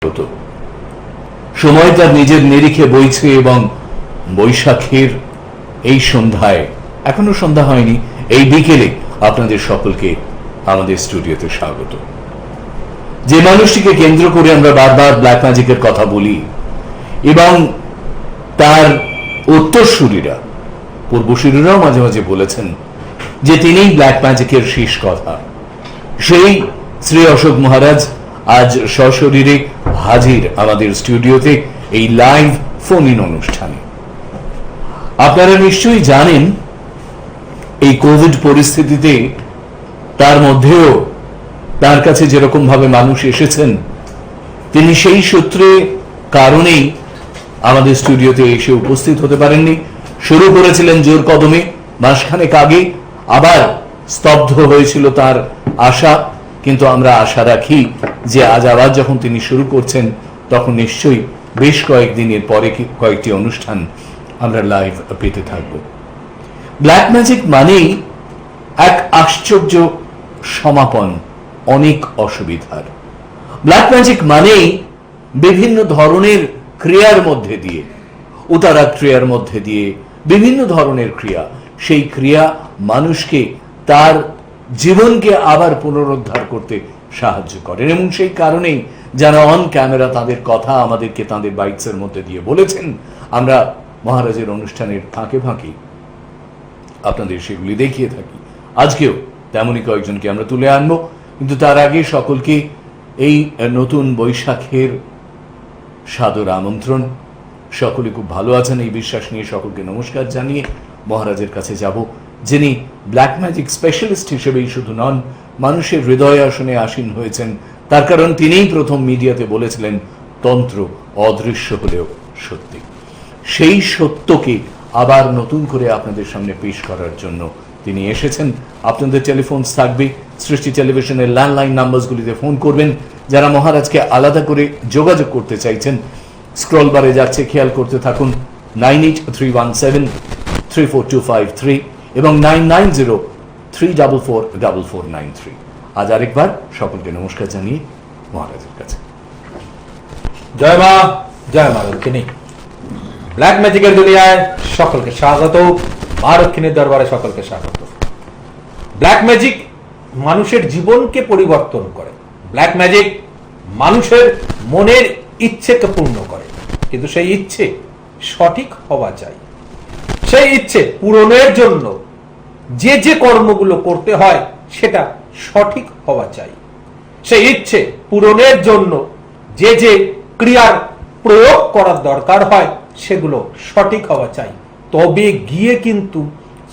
হতো। সময় তার নিজের নিরিখে বইছে এবং বৈশাখের এই সন্ধ্যায়, এখনো সন্ধ্যা হয়নি, এই বিকেলে আপনাদের সকলকে আমাদের স্টুডিওতে স্বাগত। যে মানুষটিকে কেন্দ্র করে আমরা বারবার ব্ল্যাক ম্যাজিকের কথা বলি এবং তার উত্তরসূরিরা, পূর্বসূরিরাও মাঝে মাঝে বলেছেন যে তিনিই ব্ল্যাক ম্যাজিকের শেষ কথা, সেই শ্রী অশোক মহারাজ আজ সশরীরে হাজির আমাদের স্টুডিওতে এই লাইভ ফোন ইন অনুষ্ঠানে। আপনারা নিশ্চয়ই জানেন এই কোভিড পরিস্থিতিতে তার মধ্যেও তার কাছে যেরকম ভাবে মানুষ এসেছেন, তিনি সেই সূত্রে কারণেই আমাদের স্টুডিওতে এসে উপস্থিত হতে পারেননি। শুরু করেছিলেন জোর কদমে, মাসখানেক আগে আবার স্তব্ধ হয়েছিল তার আশা, কিন্তু আমরা আশা রাখি যে আজ আবার যখন তিনি শুরু করছেন তখন নিশ্চয়ই বেশ কয়েকদিনের পরে কয়েকটি অনুষ্ঠান আমরা লাইভ পেতে থাকব। ব্ল্যাক ম্যাজিক মানেই এক আশ্চর্য সমাপন অনেক অসুবিধার। ব্ল্যাক ম্যাজিক মানেই বিভিন্ন ধরনের ক্রিয়ার মধ্যে দিয়ে, উতারা ক্রিয়ার মধ্যে দিয়ে বিভিন্ন ধরনের ক্রিয়া, সেই ক্রিয়া মানুষকে তার জীবনকে আবার পুনরুদ্ধার করতে সাহায্য করেন। এবং সেই কারণেই যারা অন ক্যামেরা তাদের কথা আমাদেরকে তাদের বাইটসের মধ্যে দিয়ে বলেছেন, আমরা মহারাজের অনুষ্ঠানের ফাঁকে ফাঁকে আপনাদের সেগুলি দেখিয়ে থাকি। আজকেও তেমনই কয়েকজনকে আমরা তুলে আনবো, কিন্তু তার আগে সকলকে এই নতুন বৈশাখের সাদর আমন্ত্রণ। সকলে খুব ভালো আছেন এই বিশ্বাস নিয়ে সকলকে নমস্কার জানিয়ে মহারাজের কাছে যাব, যিনি ব্ল্যাক ম্যাজিক স্পেশালিস্ট হিসেবেই শুধু নন, মানুষের হৃদয় আসনে আসীন হয়েছেন। তার কারণ তিনিই প্রথম মিডিয়াতে বলেছিলেন তন্ত্র অদৃশ্য হলেও সত্যি। সেই সত্যকে আবার নতুন করে আপনাদের সামনে পেশ করার জন্য তিনি এসেছেন। আপনাদের টেলিফোন থাকবে, সৃষ্টি টেলিভিশনের ল্যান্ডলাইন নাম্বারগুলিতে ফোন করবেন। যারা মহারাজকে আলাদা করে যোগাযোগ করতে চাইছেন, স্ক্রল বারে যাচ্ছে, খেয়াল করতে থাকুন। 9831734253 এবং 9903444493। আজ আরেকবার সকলকে নমস্কার জানিয়ে মহারাজের কাছে জয় মা, জয় মা রক্ষিণী। ব্ল্যাক ম্যাজিকের দুনিয়ায় সকলকে স্বাগত, মা রক্ষিণীর দরবারে সকলকে স্বাগত। ব্ল্যাক ম্যাজিক মানুষের জীবনকে পরিবর্তন করে। ব্ল্যাক ম্যাজিক মানুষের মনের ইচ্ছেকে পূর্ণ করে, কিন্তু সেই ইচ্ছে সঠিক হওয়া চাই। সেই ইচ্ছে পূরণের জন্য যে যে কর্মগুলো করতে হয় সেটা সঠিক হওয়া চাই। সেই ইচ্ছে পূরণের জন্য যে যে ক্রিয়ার প্রয়োগ করার দরকার হয় সেগুলো সঠিক হওয়া চাই। তবে গিয়ে কিন্তু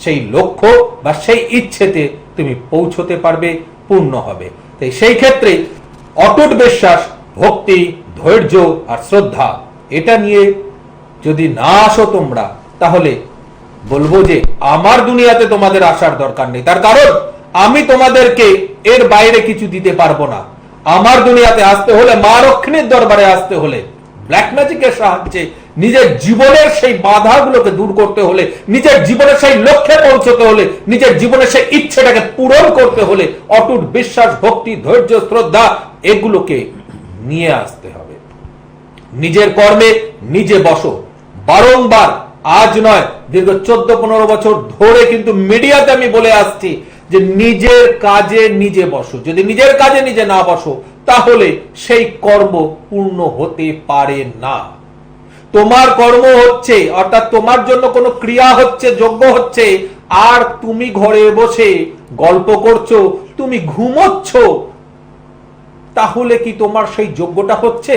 সেই লক্ষ্য বা সেই ইচ্ছেতে তুমি পৌঁছতে পারবে, পূর্ণ হবে। তাই সেই ক্ষেত্রে অটুট বিশ্বাস, ভক্তি, ধৈর্য আর শ্রদ্ধা, এটা নিয়ে যদি না আসো তোমরা, তাহলে বলবো যে আমার দুনিয়াতে তোমাদের আসার দরকার নেই। তার কারণ আমি তোমাদেরকে এর বাইরে কিছু দিতে পারবো না। আমার দুনিয়াতে আসতে হলে, মা রক্ষিণীর দরবারে আসতে হলে, ব্ল্যাক ম্যাজিকের সাহায্যে নিজের জীবনের সেই বাধাগুলোকে দূর করতে হলে, নিজের জীবনের সেই লক্ষ্যে পৌঁছতে হলে, নিজের জীবনের সেই ইচ্ছেটাকে পূরণ করতে হলে অটুট বিশ্বাস, ভক্তি, ধৈর্য, শ্রদ্ধা এগুলোকে নিয়ে আসতে হবে। নিজের কর্মে নিজে বসো। বারংবার, আজ নয়, দীর্ঘ 14-15 বছর ধরে কিন্তু মিডিয়াতে আমি বলে আসছি যে নিজের কাজে নিজে বসো। যদি নিজের কাজে নিজে না বসো তাহলে সেই কর্ম পূর্ণ হতে পারে না। তোমার কর্ম হচ্ছে, অর্থাৎ তোমার জন্য কোনো ক্রিয়া হচ্ছে, যজ্ঞ হচ্ছে, আর তুমি ঘরে বসে গল্প করছো, তুমি ঘুমোচ্ছ, তাহলে কি তোমার সেই যজ্ঞটা হচ্ছে?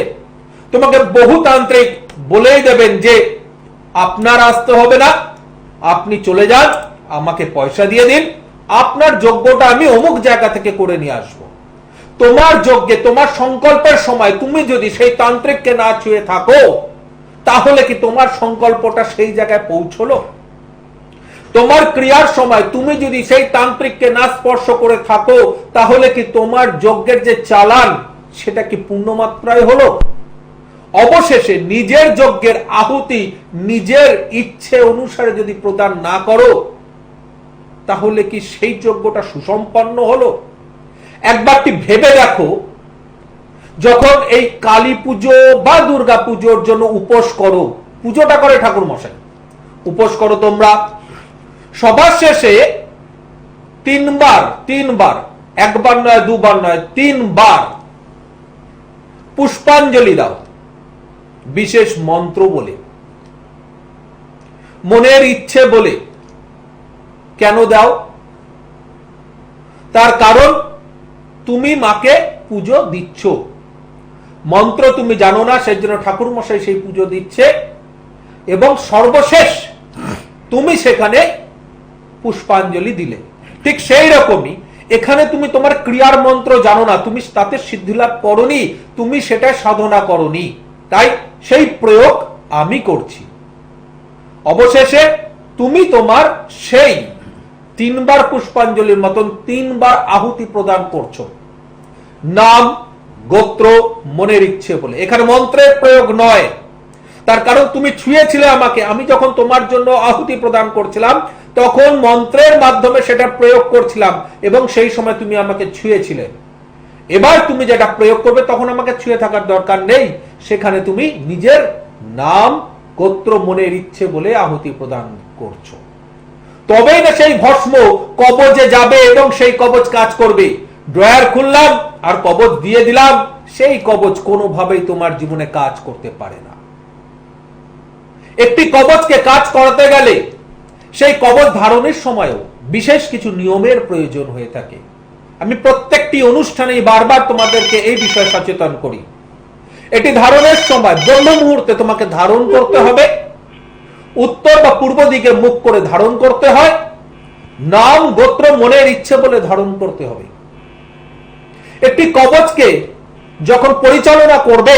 তোমাকে বহু তান্ত্রিক বলেই দেবেন যে আপনার আসতে হবে না, আপনি চলে যান, আমাকে পয়সা দিয়ে দিন, আপনার যজ্ঞটা আমি অমুক জায়গা থেকে করে নিয়ে আসবো। তোমার যজ্ঞে, তোমার সংকল্পের সময় তুমি যদি সেই তান্ত্রিককে না ছুঁয়ে থাকো, তাহলে কি তোমার সংকল্পটা সেই জায়গায় পৌঁছলো? তোমার ক্রিয়ার সময় তুমি যদি সেই তান্ত্রিককে না স্পর্শ করে থাকো, তাহলে কি তোমার যজ্ঞের যে চালান সেটা কি পূর্ণমাত্রায় হলো? অবশেষে নিজের যজ্ঞের আহুতি নিজের ইচ্ছে অনুসারে যদি প্রদান না করো, তাহলে কি সেই যজ্ঞটা সুসম্পন্ন হলো? একবারটি ভেবে দেখো যখন এই কালী পুজো বা দুর্গা পুজোর জন্য উপোস করো, পুজোটা করে ঠাকুর মশাই, উপোস করো তোমরা, সবার শেষে তিনবার, একবার নয়, দুবার নয়, 3 বার পুষ্পাঞ্জলি দাও বিশেষ মন্ত্র বলে, মনের ইচ্ছে বলে। কেন দাও? তার কারণ তুমি মাকে পুজো দিচ্ছ, মন্ত্র তুমি জানো না, সেই জন্য ঠাকুর মশাই সেই পুজো দিচ্ছে, এবং সর্বশেষ তুমি সেখানে পুষ্পাঞ্জলি দিলে। ঠিক সেই রকমই এখানে তুমি তোমার ক্রিয়ার মন্ত্র জানো না, তুমি তাতে সিদ্ধিলাভ করনি, তুমি সেটা সাধনা করনি, তাই সেই প্রয়োগ আমি করছি। অবশেষে তুমি তোমার সেই 3 বার পুষ্পাঞ্জলির মতন 3 বার আহুতি প্রদান করছো, নাম, গোত্র, মনের ইচ্ছে বলে। এখানে মন্ত্রের প্রয়োগ নয়, তার কারণ তুমি ছুঁয়েছিলে আমাকে, আমি যখন তোমার জন্য আহুতি প্রদান করছিলাম তখন মন্ত্রের মাধ্যমে সেটা প্রয়োগ করছিলাম, এবং সেই সময় তুমি আমাকে ছুঁয়েছিলে। এবার তুমি যেটা প্রয়োগ করবে তখন আমাকে ছুঁয়ে থাকার দরকার নেই, সেখানে তুমি নিজের নাম, গোত্র, মনের ইচ্ছে বলে আহুতি প্রদান করছো। তবেই না সেই ভস্ম কবচে যাবে এবং সেই কবচ কাজ করবে। ড্রয়ার খুললাম আর কবচ দিয়ে দিলাম, সেই কবচ কোনোভাবেই তোমার জীবনে কাজ করতে পারে না। একটি কবচকে কাজ করাতে গেলে সেই কবচ ধারণের সময়ও বিশেষ কিছু নিয়মের প্রয়োজন হয়ে থাকে। আমি প্রত্যেকটি অনুষ্ঠানেই বারবার তোমাদেরকে এই বিষয়ে সচেতন করি। এটি ধারণের সময় ব্রহ্ম মুহূর্তে তোমাকে ধারণ করতে হবে, উত্তর বা পূর্ব দিকে মুখ করে ধারণ করতে হয়, নাম, গোত্র, মনের ইচ্ছে বলে ধারণ করতে হবে। একটি কবচকে যখন পরিচালনা করবে,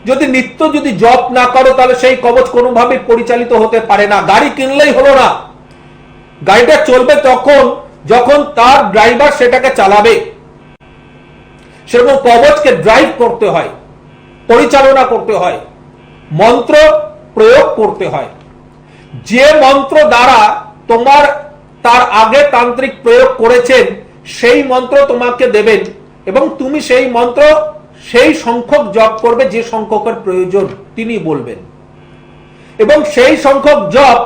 যদি নিত্য যদি জপ না করো তাহলে সেই কবচ কোনোভাবে পরিচালিত হতে পারে না। গাড়ি কিনলেই হলো না, গাড়িটা চলবে তখন যখন তার ড্রাইভার সেটাকে চালাবে। সেরকম কবচকে ড্রাইভ করতে হয়, পরিচালনা করতে হয়, মন্ত্র প্রয়োগ করতে হয়। যে মন্ত্র দ্বারা তোমার তার আগে তান্ত্রিক প্রয়োগ করেছেন সেই মন্ত্র তোমাকে দেবেন, এবং তুমি সেই মন্ত্র সেই সংখ্যক জপ করবে যে সংখ্যকের প্রয়োজন তিনি বলবেন, এবং সেই সংখ্যক জপ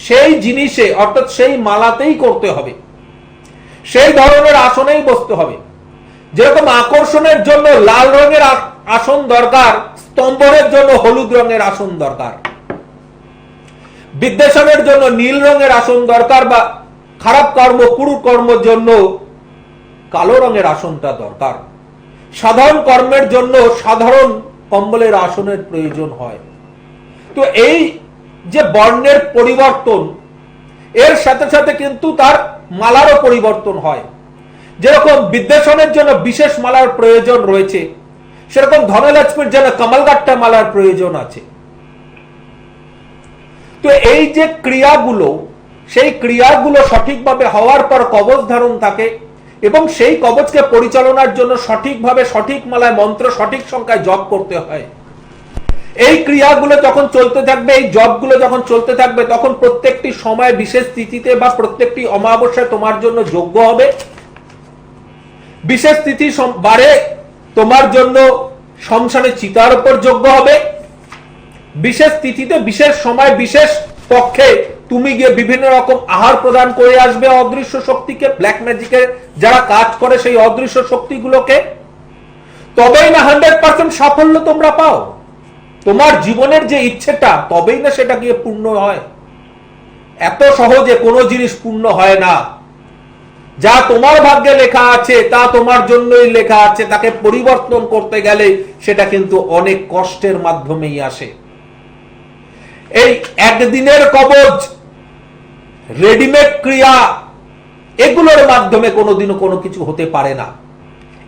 সেই জিনিসে অর্থাৎ সেই মালাতেই করতে হবে, সেই ধরনের আসনেই বসতে হবে। যেরকম আকর্ষণের জন্য লাল রঙের আসন দরকার, স্তম্ভনের জন্য হলুদ রঙের আসন দরকার, বিদ্বেষণের জন্য নীল রঙের আসন দরকার, বা খারাপ কর্ম, কুরু কর্মের জন্য কালো রঙের আসনটা দরকার। সাধারণ কর্মের জন্য সাধারণ কম্বলের আসনের প্রয়োজন হয়। তো এই যে বর্ণের পরিবর্তন, এর সাথে সাথে কিন্তু তার মালারও পরিবর্তন হয়। যেরকম বিদ্বেষণের জন্য বিশেষ মালার প্রয়োজন রয়েছে, সেরকম ধনলক্ষ্মীর জন্য কমলগাট্টা মালার প্রয়োজন আছে। তো এই যে ক্রিয়াগুলো, সেই ক্রিয়াগুলো সঠিকভাবে হওয়ার পর কবচ ধারণ থাকে, এবং সেই কবচকে পরিচালনার জন্য সঠিকভাবে সঠিক মালায় মন্ত্র সঠিক সংখ্যায় জপ করতে হয়। এই ক্রিয়াগুলো যখন চলতে থাকবে, এই জপগুলো যখন চলতে থাকবে, তখন প্রত্যেকটি সময় বিশেষ তিথিতে বা প্রত্যেকটি অমাবস্যায় তোমার জন্য যোগ্য হবে। বিশেষ তিথি বারে তোমার জন্য শ্মশানে চিতার উপর যোগ্য হবে। বিশেষ তিথিতে বিশেষ সময় বিশেষ পক্ষে তুমি গিয়ে বিভিন্ন রকম আহার প্রদান করে আসবে অদৃশ্য শক্তিকে, ব্ল্যাক ম্যাজিকের যারা কাজ করে সেই অদৃশ্য শক্তিগুলোকে। তবেই না 100% সাফল্য তোমরা পাও। তোমার জীবনের যে ইচ্ছেটা, তবেই না সেটা গিয়ে পূর্ণ হয়। এত সহজে কোনো জিনিস পূর্ণ হয় না। যা তোমার ভাগ্যে লেখা আছে তা তোমার জন্যই লেখা আছে, তাকে পরিবর্তন করতে গেলে সেটা কিন্তু অনেক কষ্টের মাধ্যমেই আসে। এই একদিনের কবচ, রেডিমেড ক্রিয়া, এগুলোর মাধ্যমে কোনোদিনও কোনো কিছু হতে পারে না।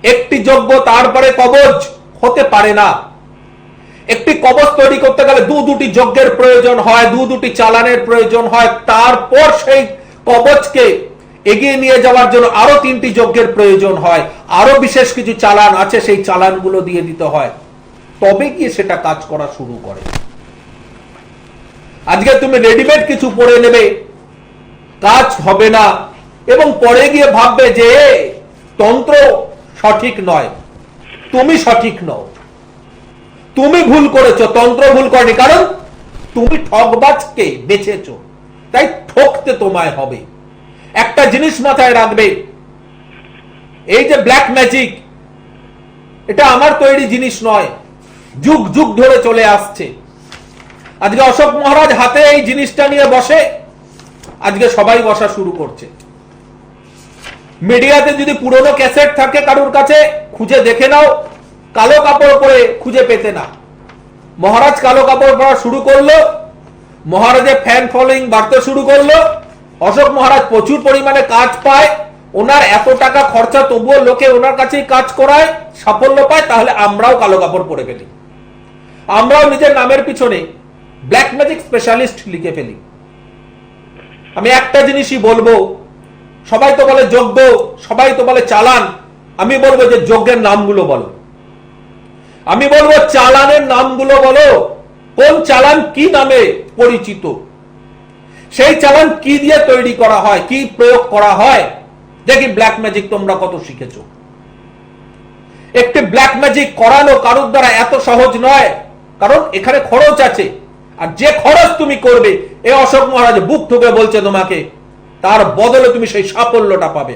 একটি যজ্ঞ তারপরে কবচ হতে পারে না। একটি কবচ তৈরি করতে গেলে দুটি যজ্ঞের প্রয়োজন হয়, দুটি চালানের প্রয়োজন হয়, তারপর সেই কবচকে এগিয়ে নিয়ে যাওয়ার জন্য আরো 3টি যজ্ঞের প্রয়োজন হয়, আরো বিশেষ কিছু চালান আছে, সেই চালানগুলো দিয়ে দিতে হয়, তবে গিয়ে সেটা কাজ করা শুরু করে। আজকে তুমি রেডিমেড কিছু পড়ে নেবে, কাজ হবে না, এবং পরে গিয়ে ভাববে যে তন্ত্র সঠিক নয়। তুমি সঠিক নও, তুমি ভুল করেছো, তন্ত্র ভুল করেনি, কারণ তুমি ঠকবাজকে বেছেছো, তাই ঠকতে তোমায় হবে। একটা জিনিস মাথায় রাখবে, এই যে ব্ল্যাক ম্যাজিক, এটা আমার তৈরি জিনিস নয়, যুগ যুগ ধরে চলে আসছে। আজকে অশোক মহারাজ হাতে এই জিনিসটা নিয়ে বসে, আজকে সবাই বসা শুরু করছে। মিডিয়াতে যদি পুরনো ক্যাসেট থাকে কারুর কাছে, খুঁজে দেখে নাও, কালো কাপড় পরে খুঁজে পেতে না। মহারাজ কালো কাপড় পরা শুরু করলো, মহারাজের ফ্যান ফলোইং বাড়তে শুরু করলো, অশোক মহারাজ প্রচুর পরিমাণে কাজ পায়, ওনার এত টাকা খরচা, তবুও লোকে ওনার কাছেই কাজ করায়, সাফল্য পায়। তাহলে আমরাও কালো কাপড় পরে ফেলি, আমরাও নিজের নামের পিছনে ব্ল্যাক ম্যাজিক স্পেশালিস্ট লিখে ফেলি। আমি একটা জিনিসই বলবো, সবাই তো বলে যোগ্য, সবাই তো বলে চালান, আমি বলবো যে যোগ্যের নামগুলো বলো, আমি বলবো চালানের নামগুলো বলো। কোন চালান কি নামে পরিচিত, সেই চালান কি দিয়ে তৈরি করা হয়, কি প্রয়োগ করা হয়, দেখি ব্ল্যাক ম্যাজিক তোমরা কত শিখেছো। একটি ব্ল্যাক ম্যাজিক করানো কারোর দ্বারা এত সহজ নয়, কারণ এখানে খরচ আছে। আর যে খরচ তুমি করবে, এ অশোক মহারাজ বুক ঠুকে বলছে তোমাকে, তার বদলে তুমি সেই সাফল্যটা পাবে।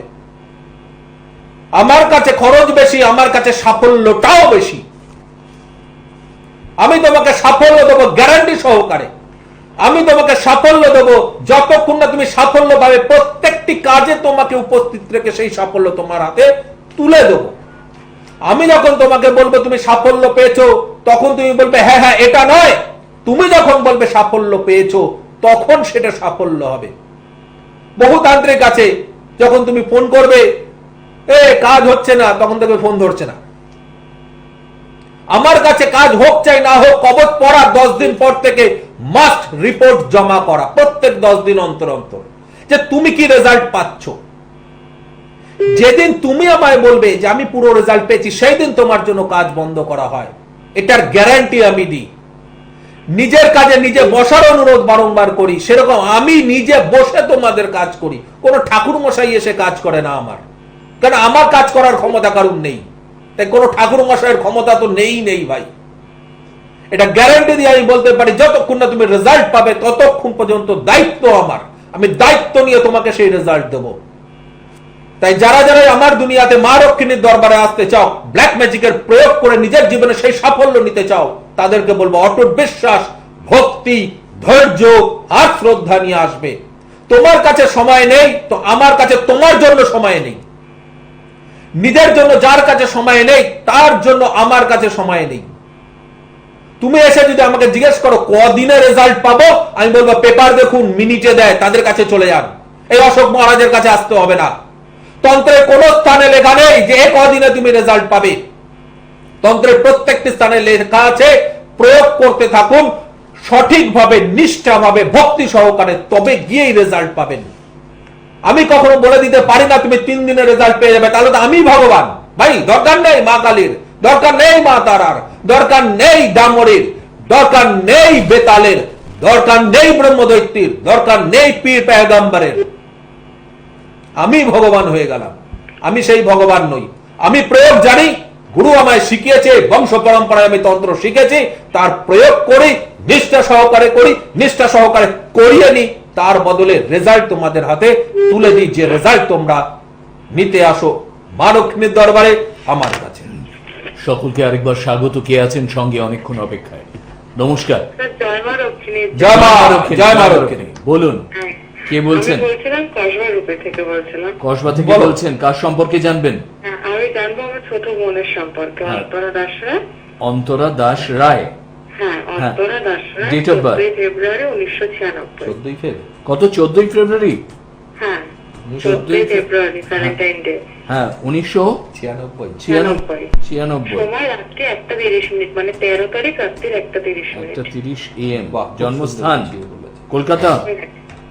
আমার কাছে খরচ বেশি, আমার কাছে সাফল্যটাও বেশি। আমি তোমাকে সাফল্য দেবো গ্যারান্টি সহকারে, আমি তোমাকে সাফল্য দেবো যতক্ষণ না তুমি সাফল্য পাবে। প্রত্যেকটি কাজে তোমাকে উপস্থিত রেখে সেই সাফল্য তোমার হাতে তুলে দেবো। আমি যখন তোমাকে বলবো তুমি সাফল্য পেয়েছো, তখন তুমি বলবে হ্যাঁ হ্যাঁ এটা নয়। তুমি যখন বলবে সাফল্য পেয়েছো, তখন সেটা সাফল্য হবে। বহু তান্ত্রিক আছে, যখন তুমি ফোন করবে এ কাজ হচ্ছে না, তখন দেখবে ফোন ধরছে না। আমার কাছে কাজ হোক চাই না হোক, কবচ পড়া 10 দিন পর থেকে মাস্ট রিপোর্ট জমা করা, প্রত্যেক 10 দিন অন্তর অন্তর, যে তুমি কি রেজাল্ট পাচ্ছ। যেদিন তুমি আমায় বলবে যে আমি পুরো রেজাল্ট পেয়েছি, সেই দিন তোমার জন্য কাজ বন্ধ করা হয়, এটার গ্যারান্টি আমি দিই। নিজের কাজে নিজে বসার অনুরোধ বারংবার করি, সেরকম আমি নিজে বসে তোমাদের কাজ করি। কোন ঠাকুর মশাই এসে কাজ করে না আমার, কারণ আমার কাজ করার ক্ষমতা কারণ নেই। তাই কোন ঠাকুর মশাইয়ের ক্ষমতা তো নেই ভাই। এটা গ্যারান্টি দিয়ে আমি বলতে পারি, যতক্ষণ না তুমি রেজাল্ট পাবে ততক্ষণ পর্যন্ত দায়িত্ব আমার, আমি দায়িত্ব নিয়ে তোমাকে সেই রেজাল্ট দেবো। তাই যারা যারা আমার দুনিয়াতে মা রক্ষিণীর দরবারে আসতে চাও, ব্ল্যাক ম্যাজিকের প্রয়োগ করে নিজের জীবনে সেই সাফল্য নিতে চাও, তাদেরকে বলবো অটুট বিশ্বাস, ভক্তি, ধৈর্য আর শ্রদ্ধা নিয়ে আসবে। তোমার কাছে সময় নেই তো আমার কাছে তোমার জন্য সময় নেই। নিজের জন্য যার কাছে সময় নেই, তার জন্য আমার কাছে সময় নেই। তুমি এসে যদি আমাকে জিজ্ঞেস করো কদিনে রেজাল্ট পাবো, আমি বলবো পেপার দেখুন, মিনিটে দেয়, তাদের কাছে চলে যান। এই অশোক মহারাজের কাছে আসতে হবে না। তন্ত্রের কোন স্থানে লেখা নেই যে কদিনে তুমি রেজাল্ট পাবে। তন্ত্রের প্রত্যেকটি স্থানে লেখা আছে প্রয়োগ করতে থাকুন সঠিকভাবে, নিষ্ঠাভাবে, ভক্তি সহকারে, তবে গিয়েই রেজাল্ট পাবেন। আমি কখনো বলে দিতে পারি না তুমি 3 দিনে রেজাল্ট পেয়ে যাবে, তাহলে তো আমি ভগবান। ভাই দরকার নেই মা কালীর, দরকার নেই মা তারার, দরকার নেই ডামরের, দরকার নেই বেতালের, দরকার নেই ব্রহ্মদৈত্যের, দরকার নেই পীর পয়গম্বরের। আমি ভগবান হয়ে গেলাম। আমি সেই ভগবান নই। আমি প্রয়োগ জানি, গুরু আমায় শিখিয়েছে, বংশ পরম্পরায় আমি তন্ত্র শিখেছি, তার প্রয়োগ করি, নিষ্ঠা সহকারে করি, নিষ্ঠা সহকারে করিয়ে নি, তার বদলে রেজাল্ট তোমাদের হাতে তুলে দিই। যে রেজাল্ট তোমরা নিতে আসো মা লক্ষ্মীর দরবারে আমার কাছে। সকলকে আরেকবার স্বাগত। কে আছেন সঙ্গে অনেকক্ষণ অপেক্ষায়? নমস্কার। জয় মা লক্ষ্মী, জয় মা লক্ষ্মী। বলুন কে বলছেন? বলছিলাম কসবা রূপে থেকে বলছিলাম। কসবা থেকে বলছেন, কার সম্পর্কে জানবেন? আমি জানবো আমার ছোট বোনের সম্পর্কে, অন্তরা দাস রায়। অন্তরা দাস রায়? হ্যাঁ, Antara Das Roy. Date of birth? 14 ফেব্রুয়ারি 1996। 14 ফেব্রুয়ারি। কত? 14 ফেব্রুয়ারি? হ্যাঁ, 14 ফেব্রুয়ারি ভ্যালেন্টাইন ডে। হ্যাঁ, 1996। সময় রাত্রি 1:30, মানে 13 তারিখ রাত্রি 1:30। 1:30 AM। জন্মস্থান কলকাতা?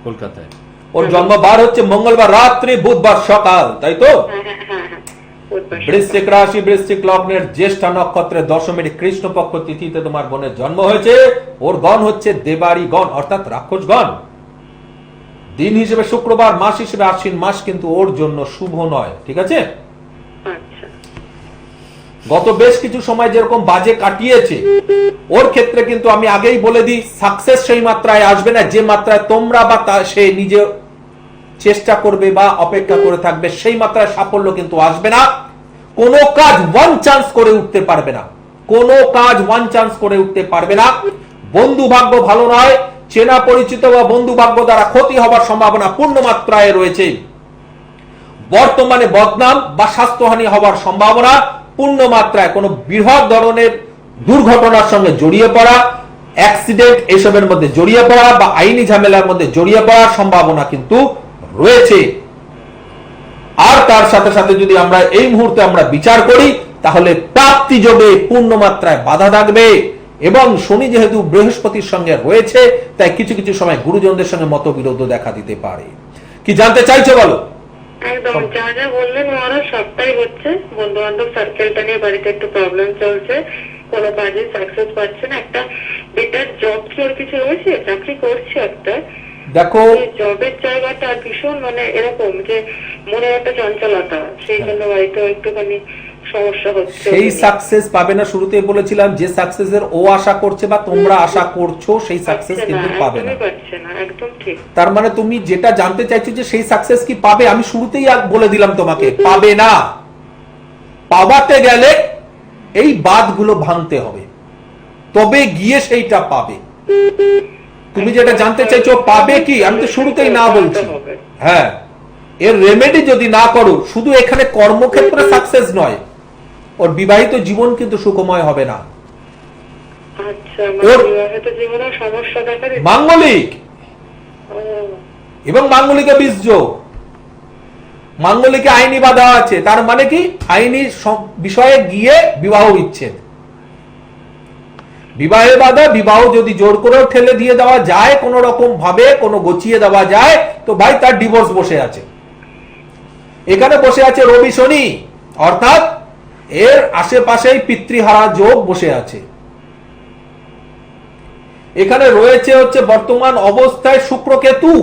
কলকাতায়। ওর জন্মবার হচ্ছে মঙ্গলবার রাত্রি, বুধবার সকাল, তাই তো? বৃশ্চিক রাশি, বৃশ্চিক লগ্নের জ্যেষ্ঠা নক্ষত্রের দশমীর কৃষ্ণপক্ষ তিথিতে তোমার বোনের জন্ম হয়েছে। ওর গণ হচ্ছে দেবারি গণ, অর্থাৎ রাক্ষস গণ। দিন হিসেবে শুক্রবার, মাস হিসেবে আশ্বিন মাস, কিন্তু ওর জন্য শুভ নয়। ঠিক আছে? গত বেশ কিছু সময় যেরকম বাজে কাটিয়েছে, ওর ক্ষেত্রে কিন্তু আমি আগেই বলে দিই, সাকসেস সেই মাত্রায় আসবে না যে মাত্রায় তোমরা বা সে নিজে চেষ্টা করবে বা অপেক্ষা করে থাকবে, সেই মাত্রায় সাফল্য কিন্তু আসবে না। কোনো কাজ ওয়ান চান্স করে উঠতে পারবে না, কোনো কাজ ওয়ান চান্স করে উঠতে পারবে না। বন্ধু ভাগ্য ভালো নয়, চেনা পরিচিত বা বন্ধু ভাগ্য দ্বারা ক্ষতি হবার সম্ভাবনা পূর্ণ মাত্রায় রয়েছে। বর্তমানে বদনাম বা স্বাস্থ্যহানি হবার সম্ভাবনা পূর্ণ মাত্রায়, কোনো বৃহৎ ধরনের দুর্ঘটনার সঙ্গে জড়িয়ে পড়া, অ্যাক্সিডেন্ট এসবের মধ্যে জড়িয়ে পড়া বা আইনি ঝামেলার মধ্যে জড়িয়ে পড়ার সম্ভাবনা কিন্তু রয়েছে। আর তার সাথে সাথে যদি আমরা এই মুহূর্তে আমরা বিচার করি, তাহলে প্রাপ্তি যোগে পূর্ণ মাত্রায় বাধা থাকবে। এবং শনি যেহেতু বৃহস্পতির সঙ্গে রয়েছে, তাই কিছু কিছু সময় গুরুজনদের সঙ্গে মতবিরোধ দেখা দিতে পারে। কি জানতে চাইছো বলো? একদম যা যা বললেন ওরা সবটাই হচ্ছে। বন্ধু বান্ধব সার্কেলটা নিয়ে বাড়িতে একটু প্রবলেম চলছে, কোনো কাজে সাকসেস পাচ্ছে না। একটা বেটার জব কি ওর কিছু রয়েছে? চাকরি করছে একটা, দেখো জবের জায়গাটা ভীষণ মানে এরকম যে মনে একটা চঞ্চলতা, সেই জন্য বাড়িতে একটুখানি সমস্যা হচ্ছে। সেই সাকসেস পাবে না, শুরুতেই বলেছিলাম যে সাকসেসের ও আশা করছে বা তোমরা আশা করছো, সেই সাকসেস কিন্তু পাবে না। একদম ঠিক। তার মানে তুমি যেটা জানতে চাইছো যে সেই সাকসেস কি পাবে, আমি শুরুতেই বলে দিলাম তোমাকে, পাবে না। পাওয়াতে গেলে এই বাঁধগুলো ভাঙতে হবে, তবে গিয়ে সেইটা পাবে। তুমি যেটা জানতে চাইছো পাবে কি, আমি তো শুরুতেই না বলছি। হ্যাঁ, এর রেমেডি যদি না করো, শুধু এখানে কর্মক্ষেত্রে সাকসেস নয়, ওর বিবাহিত জীবন কিন্তু সুখময় হবে না। আচ্ছা, বিবাহিত জীবনে সমস্যা দেখা দিচ্ছে। মাঙ্গলিক এবং মাঙ্গলিকে বীজযোগ, মাঙ্গলিকে আইনি বাধা আছে। তার মানে কি, আইনি বিষয়ে গিয়ে বিবাহ বিচ্ছেদ, বিবাহের বাধা। বিবাহ যদি জোর করেও ঠেলে দিয়ে দেওয়া যায়, কোন রকম ভাবে কোনো গছিয়ে দেওয়া যায়, তো ভাই তার ডিভোর্স বসে আছে। এখানে বসে আছে রবি শনি, অর্থাৎ এর আশেপাশেই পিতৃহারা যোগ বসে আছে। এখানে রয়েছে হচ্ছে বর্তমান অবস্থায় শুক্র কেতু,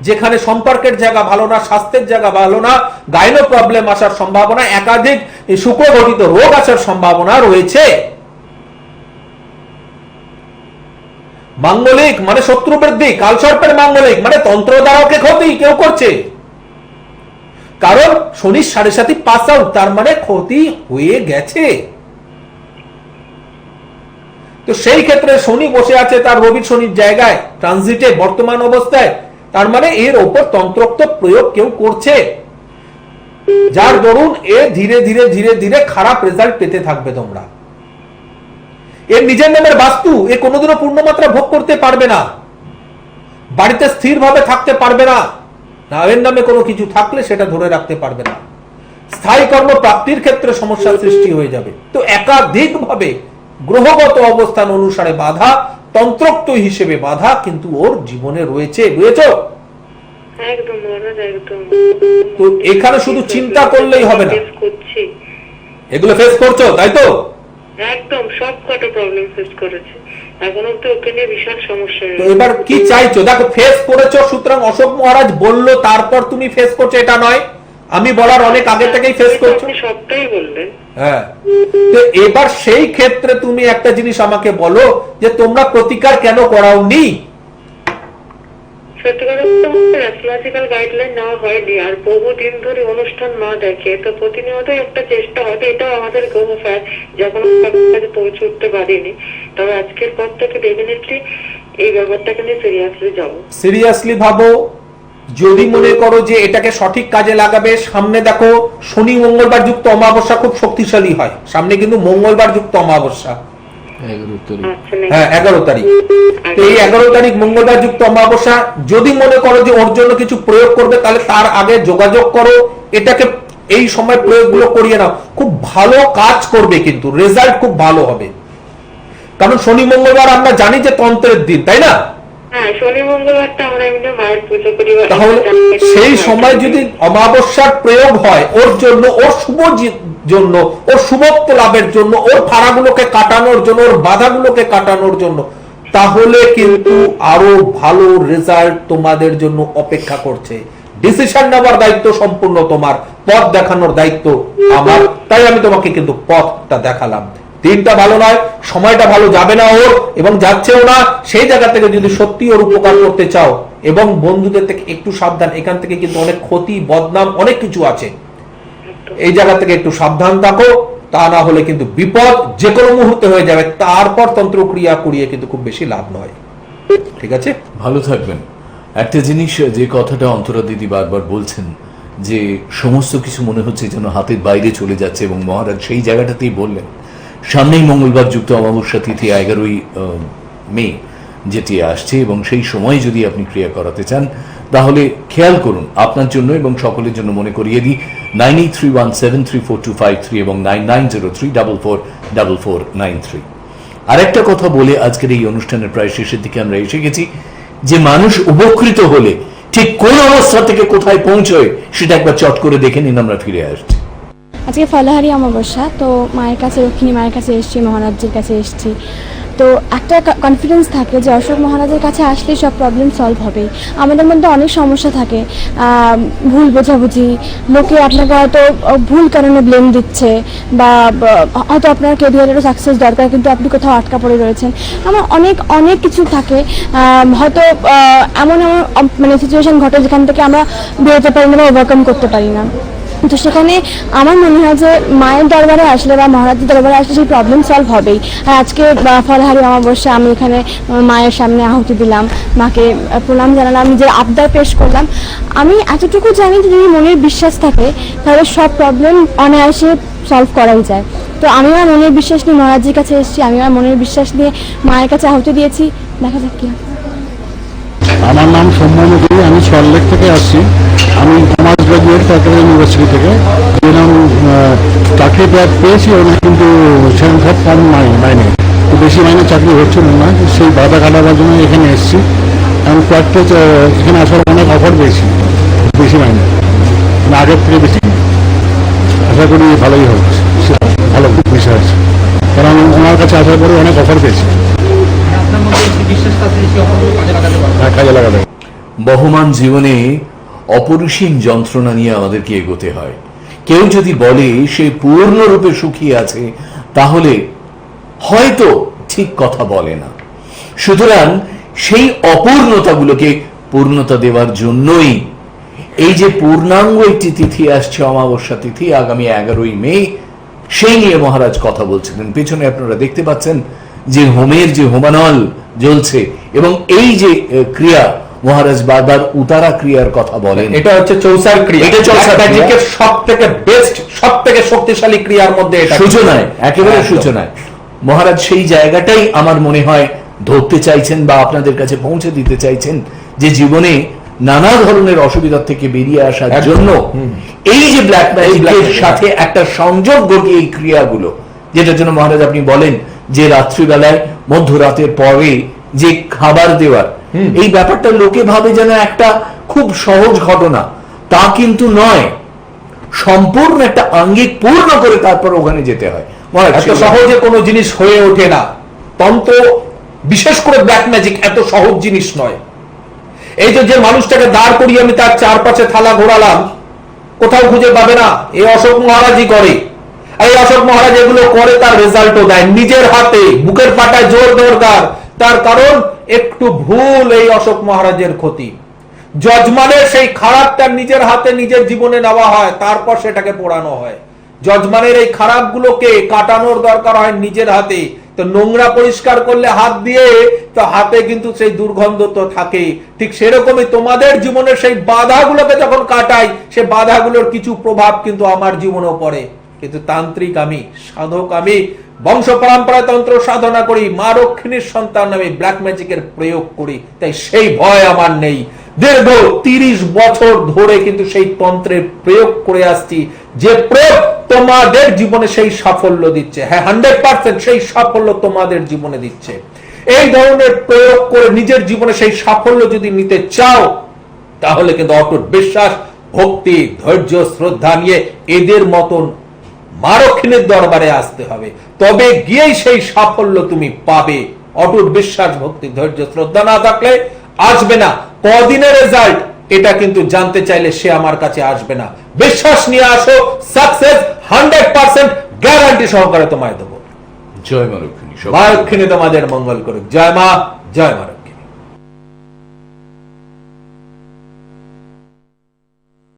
যেখানে সম্পর্কের জায়গা ভালো না, স্বাস্থ্যের জায়গা ভালো না, গাইনো প্রবলেম আসার সম্ভাবনা, একাধিক শুক্র ঘটিত রোগ আসার সম্ভাবনা রয়েছে। মাঙ্গলিক মানে শত্রু বৃদ্ধি, কালসর্পের মাঙ্গলিক মানে তন্ত্র দ্বারাকে ক্ষতি কেউ করছে, কারণ শনির 7.5 পাস আউট, তার মানে ক্ষতি হয়ে গেছে। তো সেই ক্ষেত্রে শনি বসে আছে তার রবি শনির জায়গায় ট্রানজিটে বর্তমান অবস্থায়, তার মানে এর ওপর তন্ত্রোক্ত প্রয়োগ কেউ করছে, যার দরুন এ ধীরে ধীরে ধীরে ধীরে খারাপ রেজাল্ট পেতে থাকবে তোমরা। এর নিজের নামের বাস্তু এ কোনোদিনও পূর্ণমাত্রা ভোগ করতে পারবে না, বাড়িতে স্থিরভাবে থাকতে পারবে না, না এর নামে কোনো কিছু থাকলে সেটা ধরে রাখতে পারবে না, স্থায়ী কর্ম প্রাপ্তির ক্ষেত্রে সমস্যার সৃষ্টি হয়ে যাবে। তো একাধিকভাবে গ্রহগত অবস্থান অনুসারে বাধা, তন্ত্রোক্ত হিসেবে বাধা কিন্তু ওর জীবনে রয়েছে। বুঝেছো? একদম একদম। তো এখানে শুধু চিন্তা করলেই হবে না, এগুলো ফেস করছো, তাই তো? একদম সবকটা প্রবলেম ফেস করেছে, এখনো তো ওকে নিয়ে বিশাল সমস্যা। তো এবার কি চাইছো? দেখো ফেস করেছো, সুতরাং অশোক মহারাজ বললো তারপর তুমি ফেস করছো এটা নয়, আমি বলার অনেক আগে থেকেই ফেস করছো, সবটাই বললেন। হ্যাঁ, তো এবার সেই ক্ষেত্রে তুমি একটা জিনিস আমাকে বলো যে তোমরা প্রতিকার কেন করাওনি? সত্যি কথা বলতে অ্যাস্ট্রোলজিক্যাল গাইডলাইন নেওয়া হয়নি, আর বহুদিন ধরে অনুষ্ঠান না দেখে তো প্রতিনিয়তই একটা চেষ্টা হয়। এটাও আমাদের গ্রহ ফ্যাট, যখন কাছে পৌঁছে উঠতে পারিনি, তবে আজকের পর থেকে ডেফিনেটলি এই ব্যাপারটাকে নিয়ে সিরিয়াসলি যাবো। সিরিয়াসলি ভাবো, যদি মনে করো যে এটাকে সঠিক কাজে লাগাবে। সামনে দেখো শনি মঙ্গলবার যুক্ত অমাবস্যা খুব শক্তিশালী হয়, সামনে কিন্তু মঙ্গলবার যুক্ত অমাবস্যা, হ্যাঁ 11 তারিখ। তো এই 11 তারিখ মঙ্গলবার যুক্ত অমাবস্যা, যদি মনে করো যে ওর জন্য কিছু প্রয়োগ করবে, তাহলে তার আগে যোগাযোগ করো, এটাকে এই সময় প্রয়োগগুলো করিয়ে নাও, খুব ভালো কাজ করবে, কিন্তু রেজাল্ট খুব ভালো হবে। কারণ শনি মঙ্গলবার আমরা জানি যে তন্ত্রের দিন, তাই না? শনি মঙ্গলবারটা আমরা এমনি মায়ের পুজো করি, তাহলে সেই সময় যদি অমাবস্যার প্রয়োগ হয় ওর জন্য, ওর শুভ জন্য, ওর শুভত্ব লাভের জন্য, ওর ফাড়াগুলোকে কাটানোর জন্য, ওর বাধাগুলোকে কাটানোর জন্য, তাহলে কিন্তু আরো ভালো রেজাল্ট তোমাদের জন্য অপেক্ষা করছে। ডিসিশন নেওয়ার দায়িত্ব সম্পূর্ণ তোমার, পথ দেখানোর দায়িত্ব আমার। তাই আমি তোমাকে কিন্তু পথটা দেখালাম। দিনটা ভালো নয়, সময়টা ভালো যাবে না ওর, এবং যাচ্ছেও না। সেই জায়গা থেকে যদি সত্যি ওর উপকার করতে চাও, এবং বন্ধুদের থেকে একটু সাবধান, এখান থেকে কিন্তু অনেক ক্ষতি, বদনাম, অনেক কিছু আছে। এই জায়গা থেকে একটু সাবধান থাকো, তা না হলে কিন্তু বিপদ যে কোনো মুহূর্তে হয়ে যাবে। তারপর তন্ত্রক্রিয়া করিয়ে কিন্তু খুব বেশি লাভ নয়। ঠিক আছে, ভালো থাকবেন। একটা জিনিস, যে কথাটা অন্তরা দিদি বারবার বলছেন, যে সমস্ত কিছু মনে হচ্ছে যেন হাতের বাইরে চলে যাচ্ছে, এবং মহারাজ সেই জায়গাটাতেই বললেন সামনেই মঙ্গলবার যুক্ত অমাবস্যা তিথি 11ই মে যেটি আসছে, এবং সেই সময় যদি আপনি ক্রিয়া করাতে চান তাহলে খেয়াল করুন আপনার জন্য এবং সকলের জন্য মনে করিয়ে দিই 9831734253 এবং 9903444493। আরেকটা কথা বলে আজকের এই অনুষ্ঠানের প্রায় শেষের দিকে আমরা এসে গেছি, যে মানুষ উপকৃত হলে ঠিক কোন অবস্থা থেকে কোথায় পৌঁছয় সেটা একবার চট করে দেখে নিন, আমরা ফিরে আসছি। আজকে ফলাহারি অমাবস্যা, তো মায়ের কাছে, রক্ষিণী মায়ের কাছে এসেছি, মহারাজজির কাছে এসেছি। তো একটা কনফিডেন্স থাকে যে অশোক মহারাজের কাছে আসলে সব প্রবলেম সলভ হবে। আমাদের মধ্যে অনেক সমস্যা থাকে, ভুল বোঝাবুঝি, লোকে আপনাকে হয়তো ভুল কারণে ব্লেম দিচ্ছে, বা হয়তো আপনার ক্যারিয়ারেরও সাকসেস দরকার কিন্তু আপনি কোথাও আটকা পড়ে রয়েছেন। আমার অনেক কিছু থাকে, হয়তো এমন মানে সিচুয়েশন ঘটে যেখান থেকে আমরা বেরোতে পারি না বা ওভারকাম করতে পারি না। তো সেখানে আমার মনে হয় যে মায়ের দরবারে আসলে বা মহারাজের দরবারে আসলে সেই প্রবলেম সলভ হবেই। আর আজকে ফলাহারি অমাবস্যা, আমি এখানে মায়ের সামনে আহুতি দিলাম, মাকে প্রণাম জানালাম, নিজের আবদার পেশ করলাম। আমি এতটুকু জানি যে যদি মনের বিশ্বাস থাকে তাহলে সব প্রবলেম অনায়াসে সলভ করাই যায়। তো আমি আমার মনের বিশ্বাস নিয়ে মহারাজের কাছে এসেছি, আমি আমার মনের বিশ্বাস নিয়ে মায়ের কাছে আহুতি দিয়েছি। দেখা যাক কি হয়। আমার নাম সৌম্যমতি, আমি সল্টলেক থেকে আসছি। আমি কমার্স গ্রাজুয়েট সরকারি ইউনিভার্সিটি থেকে। এরকম চাকরি পেয়েছি, কিন্তু সেরকম সব কম মাইনে, খুব বেশি মাইনে চাকরি হচ্ছিল না। সেই বাধা কাটাবার জন্য এখানে এসেছি। আমি কয়েকটা এখানে আসার অনেক অফার পেয়েছি, বেশি মাইনে, আগের থেকে বেশি। আশা করি ভালোই হবে, ভালো বিষয় আছে, কারণ ওনার কাছে আসার পরে অনেক অফার পেয়েছি। কাজে লাগাতে বহমান জীবনে অপরিসীম যন্ত্রণা নিয়ে আমাদেরকে এগোতে হয়। কেউ যদি বলে সে পূর্ণরূপে সুখী আছে, তাহলে হয়তো ঠিক কথা বলে না। সুতরাং সেই অপূর্ণতাগুলোকে পূর্ণতা দেওয়ার জন্যই এই যে পূর্ণাঙ্গ একটি তিথি আসছে, অমাবস্যা তিথি আগামী 11ই মে, সেই নিয়ে মহারাজ কথা বলছিলেন। পেছনে আপনারা দেখতে পাচ্ছেন যে হোমের যে হোমানল জ্বলছে, এবং এই যে ক্রিয়া মহারাজ বারবার উতারা ক্রিয়ার কথা বলেন। এটা হচ্ছে চৌসার ক্রিয়া, এটা চৌসার ম্যাজিকের সবথেকে বেস্ট, সবথেকে শক্তিশালী ক্রিয়ার মধ্যে এটা সূচনায়, একেবারে সূচনায় মহারাজ সেই জায়গাটাই আমার মনে হয় ধরতে চাইছেন বা আপনাদের কাছে পৌঁছে দিতে চাইছেন, যে জীবনে নানা ধরনের অসুবিধা থেকে বেরিয়ে আসার জন্য এই যে ব্ল্যাক ম্যাজিকের সাথে একটা সংযোগ ঘটিয়ে এই ক্রিয়াগুলো, যেটার জন্য মহারাজ আপনি বলেন যে রাত্রিবেলায় মধ্যরাতের পরে যে খাবার দেওয়ার এই ব্যাপারটা লোকে ভাবে যেন একটা খুব সহজ ঘটনা, তা কিন্তু নয়। সম্পূর্ণ একটা আঙ্গিক পূর্ণ করে তারপর ওখানে যেতে হয়। এত সহজে কোনো জিনিস হয়ে ওঠে না। তন্ত্র, বিশেষ করে ব্ল্যাক ম্যাজিক, এত সহজ জিনিস নয়। এই যে মানুষটাকে দাঁড় করিয়ে আমি তার চারপাশে থালা ঘোরালাম, কোথাও খুঁজে পাবে না। এই অশোক মহারাজই করে। এই অশোক মহারাজ এগুলো করে, তার রেজাল্টও দেয় নিজের হাতে, বুকের পাটায় জোর দরকার। তার কারণ একটু ভুল এই অশোক মহারাজের ক্ষতি। যজমানের সেই খারাপটা নিজের হাতে নিজের জীবনে নেওয়া হয়, তারপর সেটাকে পোড়ানো হয়। যজমানের এই খারাপগুলোকে কাটানোর দরকার হয় নিজের হাতে। তো নোংরা পরিষ্কার করলে হাত দিয়ে, তো হাতে কিন্তু সেই দুর্গন্ধ তো থাকে। ঠিক সেরকমই তোমাদের জীবনের সেই বাধাগুলোকে যখন কাটাই, সে বাধাগুলোর কিছু প্রভাব কিন্তু আমার জীবনেও পড়ে। কিন্তু তান্ত্রিক আমি, সাধক আমি, বংশ পরম্পরায় তন্ত্র সাধনা করি, মা রক্ষিণীর সন্তান আমি, ব্ল্যাক ম্যাজিকের প্রয়োগ করি, তাই সেই ভয় আমার নেই। দীর্ঘ 30 বছর ধরে কিন্তু সেই তন্ত্রের প্রয়োগ করে আসছি, যে প্রয়োগ তোমাদের জীবনে সেই সাফল্য দিচ্ছে। হ্যাঁ, 100% সেই সাফল্য তোমাদের জীবনে দিচ্ছে। এই ধরনের প্রয়োগ করে নিজের জীবনে সেই সাফল্য যদি নিতে চাও, তাহলে কিন্তু অটুট বিশ্বাস, ভক্তি, ধৈর্য, শ্রদ্ধা নিয়ে এদের মতন মা রক্ষিণীর দরবারে আসতে হবে। তবে গিয়েই সেই সাফল্য তুমি পাবে। অটুট বিশ্বাস, ভক্তি, ধৈর্য, শ্রদ্ধা না থাকলে আসবে না। কদিনের রেজাল্ট এটা কিন্তু জানতে চাইলে সে আমার কাছে আসবে না। বিশ্বাস নিয়ে আসো, সাকসেস 100% গ্যারান্টি সহকারে তোমায় দেবো। জয় মা লক্ষ্মী। মা লক্ষ্মী তোমাদের মঙ্গল করুক। জয় মা, জয় মা।